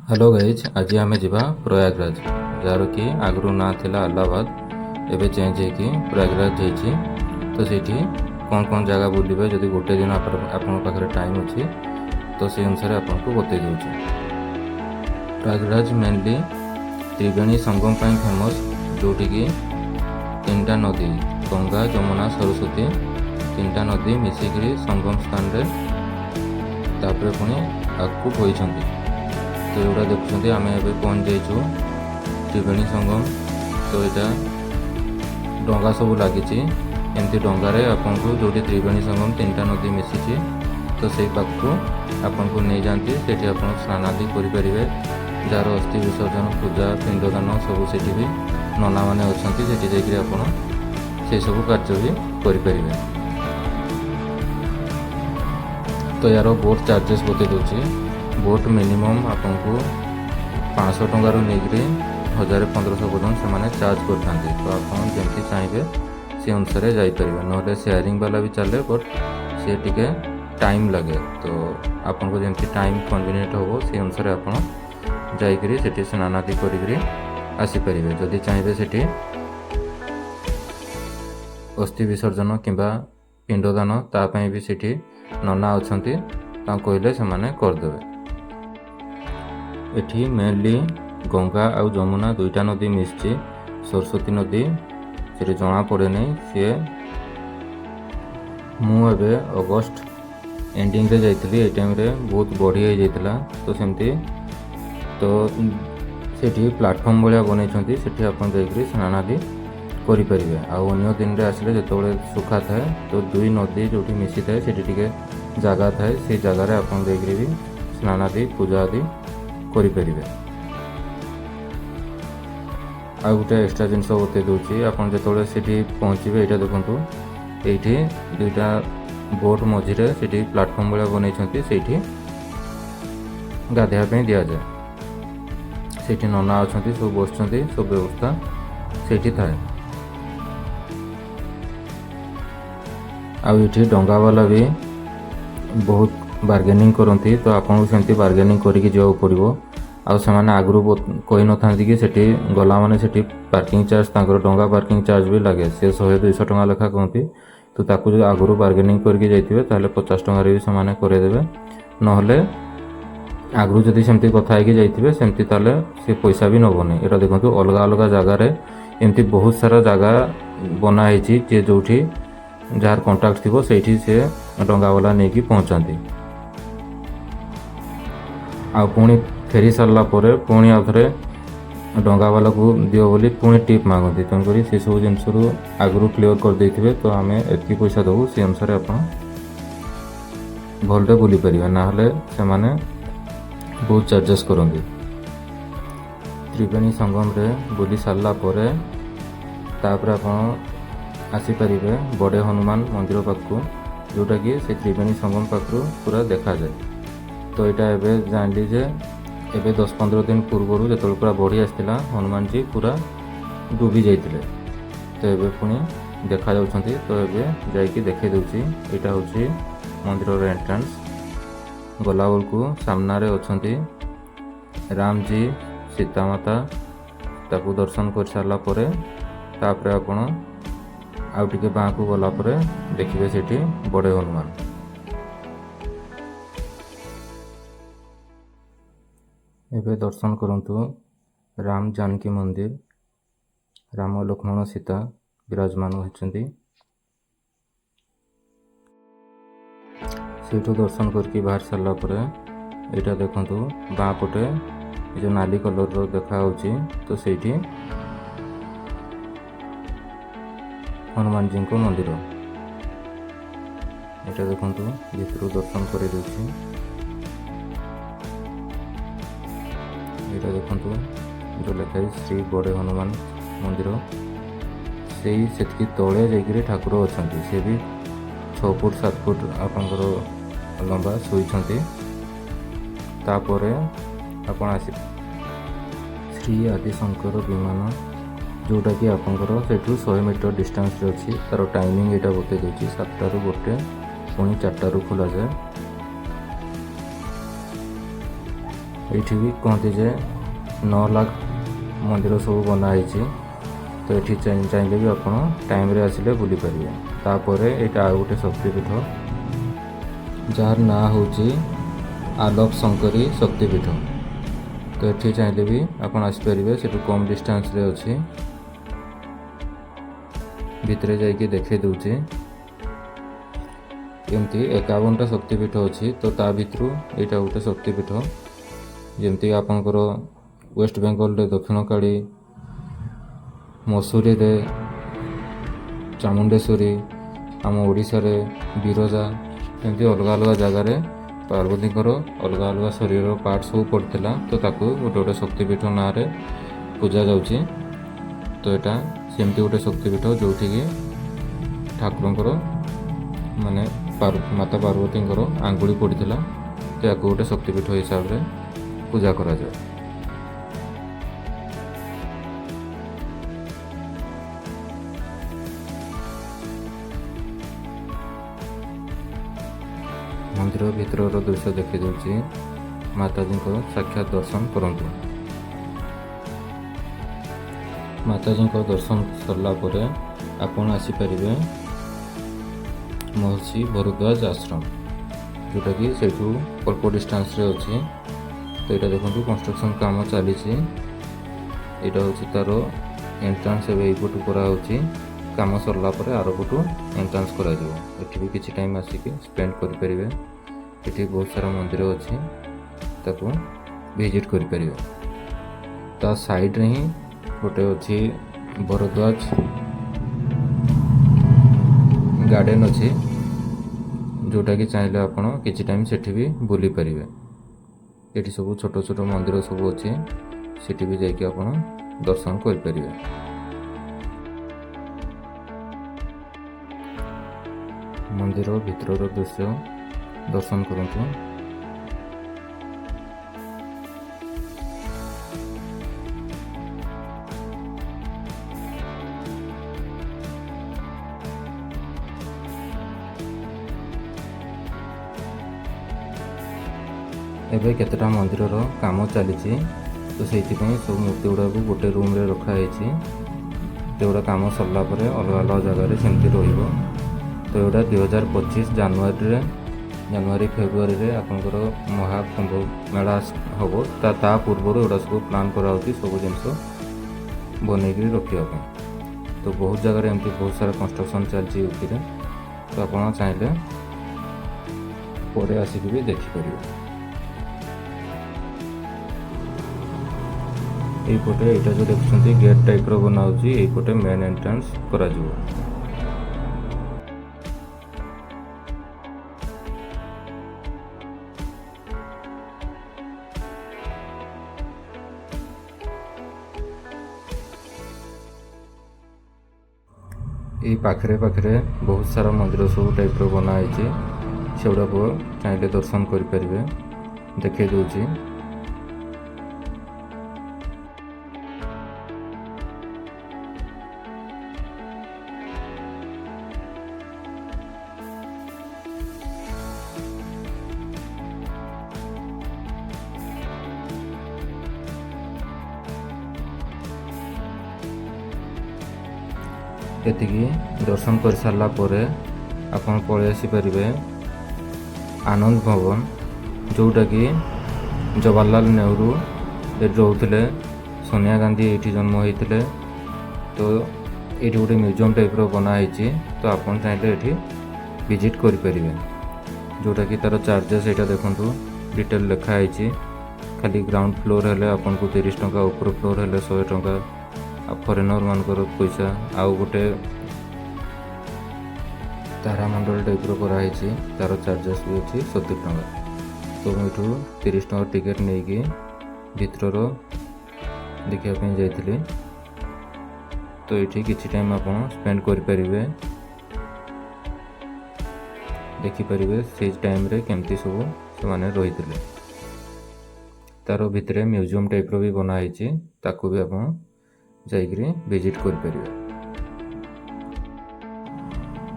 Hello guys आज आम जा प्रयागराज जार कि आगु ना थिला अलाहाबाद एवं चेंज होगी प्रयागराज होती तो सीठी कौन कौन जगह बुलवे जदि गोटे दिन आपरे टाइम अच्छी तो से अनुसार आपको बतई दूचे। प्रयागराज मेनली त्रिवेणी संगम पर फेमस जोटि कि तीन नदी गंगा जमुना सरस्वती तीन नदी मिसिक संगम स्थान रे तापर पुणी आगू बोई तो यहाँ देखुं आम ए पहुँच जाइए त्रिवेणी संगम। तो यहाँ डंगा सब लगी एमती डंगारे आपन को जो त्रिवेणी संगम तीन नदी मिसी तो से पाख आपन को नहीं जाती से स्नान आदि करें जार अस्थि विसर्जन पूजा पिंडदान सब से भी नना मैंने अच्छा से आप सब कार्य भी करें। तो यार बोट चार्जेस बते दूसरी बोट मिनिमम आपन को 500 टंकार लेकिन 1000-1500 पर्यटन से चार्ज करते तो आप जमी चाहिए से अनुसार जापर ना शेयरिंग वाला भी चले बट सी टे टाइम लगे तो आपन को जमी टाइम कन्वीनियंट हो से अनुसार आप जाकरी स्नान आदि करें जदि चाहिए से अस्थि विसर्जन किंबा पिंडदान तापाई भी सेठी नना अच्छा कहले से करदे। एठी मेनली गंगा आउ जमुना दुईटा नदी मिसची सरस्वती नदी से जना पड़े नहीं सी मुझे अगस्ट एंडिंग रे जाइली ए टाइम रे बहुत बढ़ी हो जाता तो सेमती तो सेठी प्लाटफर्म भाया बनई सेठी आपन जाकरी स्नान आदि करें। आउ अन्य दिन रे आसले जो सुखा थाए तो दुई नदी जो मिसी थाए से जगह थाए से जगार आपन जाकरी भी स्नान आदि पूजा आदि करें। आ गोटे एक्सट्रा जिनस बतई दूसरी आपन जो पहुँचे यहाँ देखु ये दुईटा बोट मझे से प्लाटफर्म भाया बनई से गाधेवाई दि जाए से नना अच्छा सब बस सब व्यवस्था से थाए। आठी डंगा वाला भी बहुत बार्गेनिंग करती तो आपको सेमती बार्गेनिंग करके जाओ पड़ो आउ से आगु कही न था कि सेठी गला माने सेठी पार्किंग चार्ज डंगा पार्किंग चार्ज भी लगे से 100-200 टंका लेखा कहती तो ताकू जो आगु बार्गेनिंग करके जाइए ताले 50 टंकार भी से करदेवे नहले आगु जदि सेमती कथा है जाइए सेमती ताले से पैसा भी नबनी। यहाँ देखो अलग अलग जगार एमती बहुत सारा जगह बनाई जे जो जार कंटाक्ट थी से डंगा वाला नहीं कि पहुँचाती आ पुणी फेरी सारा पुणी आउ थे डंगा वाला को दियो बोली पुणी टिप मांगती तेणुक से सब जिन आगु क्लीयर कर देते तो आम एति पैसा देवु से अनुसार आप भलटे बुली पारे ना से बहुत चार्जेस करती। त्रिवेणी संगम रे बुली सारा तापर आप आसीपर बड़े हनुमान मंदिर पाखु जोटा कि से त्रिवेणी संगम पाखु पूरा देखा जाए। तो यहाँ एवं जानली जे एवं 10-15 दिन पूर्व जो पूरा बढ़ी आसाला हनुमान जी पूरा डूबी जाते तो ये पुणी देखा जाउछंती तो ये जाकि देखे दूसरी यहाँ हूँ मंदिर एंट्रांस गला बेलू सामना रे अछंती राम जी सीता माता ताकू दर्शन कर सारा तापर आपण आउ टिके बाँ को गला देखिए सेठी बड़े हनुमान। एबे दर्शन करंतु राम जानकी मंदिर राम लक्ष्मण सीता विराजमान होती सेठू दर्शन करके बाहर सारा यहाँ देखु बाँ पटे जो नाली कलर देखा तो सेठी हनुमान जी को मंदिर यहाँ देखु भीतर दर्शन कर यहाँ देखु जो लिखाई श्री बड़े हनुमान मंदिर से तले जाकि ठाकुर अच्छा सी भी 6 फुट 7 फुट आपंकर लंबा शोती तापर आपण आस श्री आदिशंकर विमान जोटा कि आपंकर सेठू 100 मीटर डिस्टेंस अच्छी तार टाइमिंग यहाँ बतई दूसरी 7टारू 1 पुणी 4टारू खोल जाए ଏଇଠି ବି କହନ୍ତି ଯେ 9 ଲାख ମନ୍ଦିର ସବୁ ବନା ହେଇଛି। ତ ଏଠି ଚାହିଁଲେ ବି ଆପଣ ଟାଇମ୍ରେ ଆସିଲେ ବୁଲିପାରିବେ। ତାପରେ ଏଇଟା ଆଉ ଗୋଟେ ଶକ୍ତିପୀଠ ଯାହାର ନାଁ ହେଉଛି ଆଲୋକ ଶଙ୍କରୀ ଶକ୍ତିପୀଠ। ତ ଏଠି ଚାହିଁଲେ ବି ଆପଣ ଆସିପାରିବେ, ସେଠୁ କମ୍ ଡିଷ୍ଟାନ୍ସରେ ଅଛି। ଭିତରେ ଯାଇକି ଦେଖେଇ ଦେଉଛି। ଏମିତି 51ଟା ଶକ୍ତିପୀଠ ଅଛି। ତ ତା ଭିତରୁ ଏଇଟା ଗୋଟେ ଶକ୍ତିପୀଠ। ଯେମିତି ଆପଣଙ୍କର ୱେଷ୍ଟବେଙ୍ଗଲରେ ଦକ୍ଷିଣକାଳୀ, ମସୁରୀରେ ଚାମୁଣ୍ଡେଶ୍ୱରୀ, ଆମ ଓଡ଼ିଶାରେ ବିରଜା, ଏମିତି ଅଲଗା ଅଲଗା ଜାଗାରେ ପାର୍ବତୀଙ୍କର ଅଲଗା ଅଲଗା ଶରୀରର ପାର୍ଟ ସବୁ ପଡ଼ିଥିଲା। ତ ତାକୁ ଗୋଟେ ଗୋଟେ ଶକ୍ତିପୀଠ ନାଁରେ ପୂଜା ଯାଉଛି। ତ ଏଇଟା ସେମିତି ଗୋଟେ ଶକ୍ତିପୀଠ ଯେଉଁଠିକି ଠାକୁରଙ୍କର ମାନେ ମାତା ପାର୍ବତୀଙ୍କର ଆଙ୍ଗୁଳି ପଡ଼ିଥିଲା। ତ ୟାକୁ ଗୋଟେ ଶକ୍ତିପୀଠ ହିସାବରେ ପୂଜା କରାଯାଏ। ମନ୍ଦିର ଭିତରର ଦୃଶ୍ୟ ଦେଖିଦେଉଛି। ମାତାଜୀଙ୍କ ସାକ୍ଷାତ ଦର୍ଶନ କରନ୍ତୁ। ମାତାଜୀଙ୍କ ଦର୍ଶନ ସରିଲା ପରେ ଆପଣ ଆସିପାରିବେ ମହର୍ଷି ଭରଦ୍ୱାଜ ଆଶ୍ରମ, ଯେଉଁଟାକି ସେଇଠୁ ଅଳ୍ପ ଡିଷ୍ଟାନ୍ସରେ ଅଛି। ତ ଏଇଟା ଦେଖନ୍ତୁ କନଷ୍ଟ୍ରକ୍ସନ୍ କାମ ଚାଲିଛି। ଏଇଟା ହେଉଛି ତା'ର ଏଣ୍ଟ୍ରାନ୍ସ। ଏବେ ଏଇପଟୁ କରାହେଉଛି। କାମ ସରିଲା ପରେ ଆର ପଟୁ ଏଣ୍ଟ୍ରାନ୍ସ କରାଯିବ। ଏଠି ବି କିଛି ଟାଇମ୍ ଆସିକି ସ୍ପେଣ୍ଡ କରିପାରିବେ। ଏଠି ବହୁତ ସାରା ମନ୍ଦିର ଅଛି, ତାକୁ ଭିଜିଟ୍ କରିପାରିବେ। ତା ସାଇଡ଼୍ରେ ହିଁ ଗୋଟେ ଅଛି ଭରଦ୍ୱାଜ ଗାର୍ଡ଼େନ୍ ଅଛି, ଯେଉଁଟାକି ଚାହିଁଲେ ଆପଣ କିଛି ଟାଇମ୍ ସେଠି ବି ବୁଲିପାରିବେ। ଏଠି ସବୁ ଛୋଟ ଛୋଟ ମନ୍ଦିର ସବୁ ଅଛି, ସେଠି ବି ଯାଇକି ଆପଣ ଦର୍ଶନ କରିପାରିବେ। ମନ୍ଦିର ଭିତରର ଦୃଶ୍ୟ ଦର୍ଶନ କରନ୍ତୁ। ଏବେ କେତେଟା ମନ୍ଦିରର କାମ ଚାଲିଛି, ତ ସେଇଥିପାଇଁ ସବୁ ମୂର୍ତ୍ତି ଗୁଡ଼ାକୁ ଗୋଟେ ରୁମ୍ରେ ରଖାହେଇଛି। ଏଗୁଡ଼ା କାମ ସରିଲା ପରେ ଅଲଗା ଅଲଗା ଜାଗାରେ ସେମିତି ରହିବ। ତ ଏଗୁଡ଼ା 2025 ଜାନୁଆରୀ ଫେବୃଆରୀରେ ଆପଣଙ୍କର ମହାକୁମ୍ଭ ମେଳା ହେବ। ତା ପୂର୍ବରୁ ଏଗୁଡ଼ା ସବୁ ପ୍ଲାନ୍ କରାହେଉଛି, ସବୁ ଜିନିଷ ବନେଇକିରି ରଖିବା ପାଇଁ। ତ ବହୁତ ଜାଗାରେ ଏମିତି ବହୁତ ସାରା କନଷ୍ଟ୍ରକ୍ସନ୍ ଚାଲିଛି ୟୁପିରେ। ତ ଆପଣ ଚାହିଁଲେ ପରେ ଆସିକି ବି ଦେଖିପାରିବେ। এইপଟେ ଏଇଟା ଯେଉଁ ଦେଖୁଛନ୍ତି ଗେଟ୍ ଟାଇପ୍ର ବନାହେଉଛି, এইପଟେ ମେନ୍ ଏଣ୍ଟ୍ରାନ୍ସ କରାଯିବ। এই ପାଖରେ ବହୁତ ସାରା ମନ୍ଦିର ସବୁ ଟାଇପ୍ର ବନା ହେଇଛି। ସେଗୁଡ଼ାକୁ ଚାହିଁଲେ ଦର୍ଶନ କରିପାରିବେ। ଦେଖେଇ ଦେଉଛି। ଏତିକି ଦର୍ଶନ କରିସାରିଲା ପରେ ଆପଣ ପଳେଇ ଆସିପାରିବେ ଆନନ୍ଦ ଭବନ, ଯେଉଁଟାକି ଜବାହରଲାଲ ନେହେରୁ ଏଠି ରହୁଥିଲେ। ସୋନିଆ ଗାନ୍ଧୀ ଏଇଠି ଜନ୍ମ ହୋଇଥିଲେ। ତ ଏଇଠି ଗୋଟେ ମ୍ୟୁଜିୟମ୍ ଟାଇପ୍ର ବନା ହେଇଛି। ତ ଆପଣ ଚାହିଁଲେ ଏଠି ଭିଜିଟ୍ କରିପାରିବେ। ଯେଉଁଟାକି ତା'ର ଚାର୍ଜେସ୍ ଏଇଟା ଦେଖନ୍ତୁ ଡିଟେଲ୍ ଲେଖା ହେଇଛି। ଖାଲି ଗ୍ରାଉଣ୍ଡ ଫ୍ଲୋର୍ ହେଲେ ଆପଣଙ୍କୁ 30 ଟଙ୍କା, ଉପର ଫ୍ଲୋର୍ ହେଲେ 100 ଟଙ୍କା। ଆଉ ଫରେନର୍ ମାନଙ୍କର ପଇସା। ଆଉ ଗୋଟେ ତାରାମଣ୍ଡଳ ଟାଇପ୍ର କରାହେଇଛି, ତା'ର ଚାର୍ଜେସ୍ ବି ଅଛି 70 ଟଙ୍କା। ତ ମୁଁ ଏଠୁ 30 ଟଙ୍କା ଟିକେଟ୍ ନେଇକି ଭିତରର ଦେଖିବା ପାଇଁ ଯାଇଥିଲି। ତ ଏଇଠି କିଛି ଟାଇମ୍ ଆପଣ ସ୍ପେଣ୍ଡ କରିପାରିବେ, ଦେଖିପାରିବେ ସେଇ ଟାଇମ୍ରେ କେମିତି ସବୁ ସେମାନେ ରହିଥିଲେ। ତା'ର ଭିତରେ ମ୍ୟୁଜିୟମ୍ ଟାଇପ୍ର ବି ବନା ହେଇଛି, ତାକୁ ବି ଆପଣ ଯାଇକରି ଭିଜିଟ୍ କରିପାରିବେ।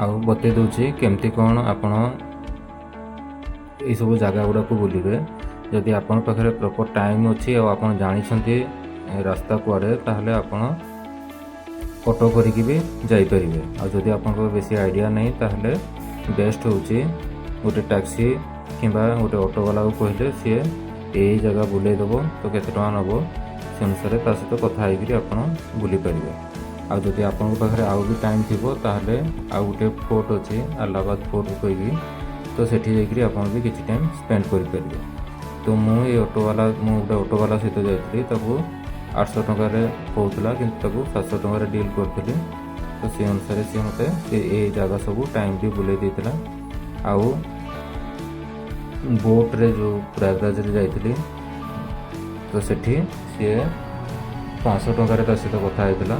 ଆଉ ବତେଇ ଦେଉଛି କେମିତି କ'ଣ ଆପଣ ଏଇସବୁ ଜାଗା ଗୁଡ଼ାକୁ ବୁଲିବେ। ଯଦି ଆପଣଙ୍କ ପାଖରେ ପ୍ରପର୍ ଟାଇମ୍ ଅଛି ଆଉ ଆପଣ ଜାଣିଛନ୍ତି ରାସ୍ତା କୁଆଡ଼େ, ତାହେଲେ ଆପଣ ଅଟୋ କରିକି ବି ଯାଇପାରିବେ। ଆଉ ଯଦି ଆପଣଙ୍କର ବେଶୀ ଆଇଡ଼ିଆ ନାହିଁ, ତାହେଲେ ବେଷ୍ଟ ହେଉଛି ଗୋଟେ ଟ୍ୟାକ୍ସି କିମ୍ବା ଗୋଟେ ଅଟୋବାଲାକୁ କହିଲେ ସିଏ ଏଇ ଜାଗା ବୁଲେଇ ଦେବ, ତ କେତେ ଟଙ୍କା ନେବ ସେ ଅନୁସାରେ ତା ସହିତ କଥା ହେଇକିରି ଆପଣ ବୁଲିପାରିବେ। ଆଉ ଯଦି ଆପଣଙ୍କ ପାଖରେ ଆଉ ବି ଟାଇମ୍ ଥିବ, ତାହେଲେ ଆଉ ଗୋଟେ ଫୋର୍ଟ ଅଛି ଆହ୍ଲାବାଦ ଫୋର୍ଟ କହିକି, ତ ସେଠି ଯାଇକରି ଆପଣ ବି କିଛି ଟାଇମ୍ ସ୍ପେଣ୍ଡ କରିପାରିବେ। ତ ମୁଁ ଗୋଟେ ଅଟୋବାଲା ସହିତ ଯାଇଥିଲି, ତାକୁ 800 ଟଙ୍କାରେ କହୁଥିଲା, କିନ୍ତୁ ତାକୁ 700 ଟଙ୍କାରେ ଡିଲ୍ କରିଥିଲି। ତ ସେ ଅନୁସାରେ ସିଏ ମୋତେ ଏ ଜାଗା ସବୁ ଟାଇମ୍ ବି ବୁଲେଇ ଦେଇଥିଲା। ଆଉ ବୋଟ୍ରେ ଯେଉଁ ପ୍ରୟାଗରାଜରେ ଯାଇଥିଲି, ତ ସେଠି ସିଏ 500 ଟଙ୍କାରେ ତା ସହିତ କଥା ହେଇଥିଲା।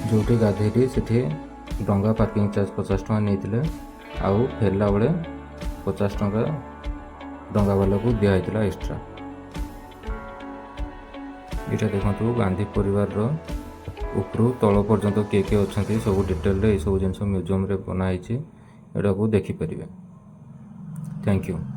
ଯେଉଁଠି ଗାଧେଇଲି ସେଠି ଡଙ୍ଗା ପାର୍କିଂ ଚାର୍ଜ 50 ଟଙ୍କା ନେଇଥିଲେ, ଆଉ ଫେରିଲା ବେଳେ 50 ଟଙ୍କା ଡଙ୍ଗାବାଲାକୁ ଦିଆହେଇଥିଲା ଏକ୍ସଟ୍ରା। ଏଇଟା ଦେଖନ୍ତୁ ଗାନ୍ଧୀ ପରିବାରର ଉପରୁ ତଳ ପର୍ଯ୍ୟନ୍ତ କିଏ କିଏ ଅଛନ୍ତି ସବୁ ଡିଟେଲରେ ଏଇସବୁ ଜିନିଷ ମ୍ୟୁଜିୟମ୍ରେ ବନା ହେଇଛି, ଏଟାକୁ ଦେଖିପାରିବେ। Thank you.